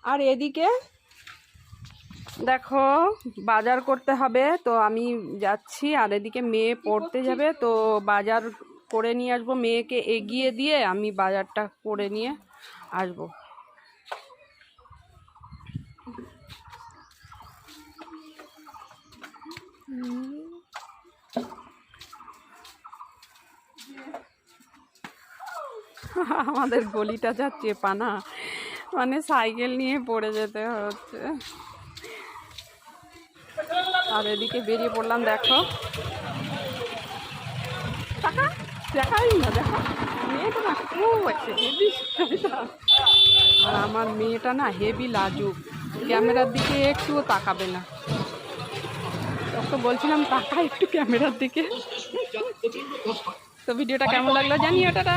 আর এদিকে দেখো বাজার করতে হবে, তো আমি যাচ্ছি। আর এদিকে মেয়ে পড়তে যাবে, তো বাজার করে নিয়ে আসবো। মেয়েকে এগিয়ে দিয়ে আমি বাজারটা করে নিয়ে আসবো। আমাদের গলিটা যা চেপানা, মানে সাইকেল নিয়ে পড়ে যেতে হচ্ছে। আর এদিকে বেরিয়ে পড়লাম। দেখো দেখাই না, দেখো মেয়েটা না খুব আছে হেভি। আর আমার মেয়েটা না হেভি লাজুক, ক্যামেরার দিকে একটুও তাকাবে না। তো বলছিলাম তাকা একটু ক্যামেরার দিকে। তো ভিডিওটা কেমন লাগলো জানিও, টাটা।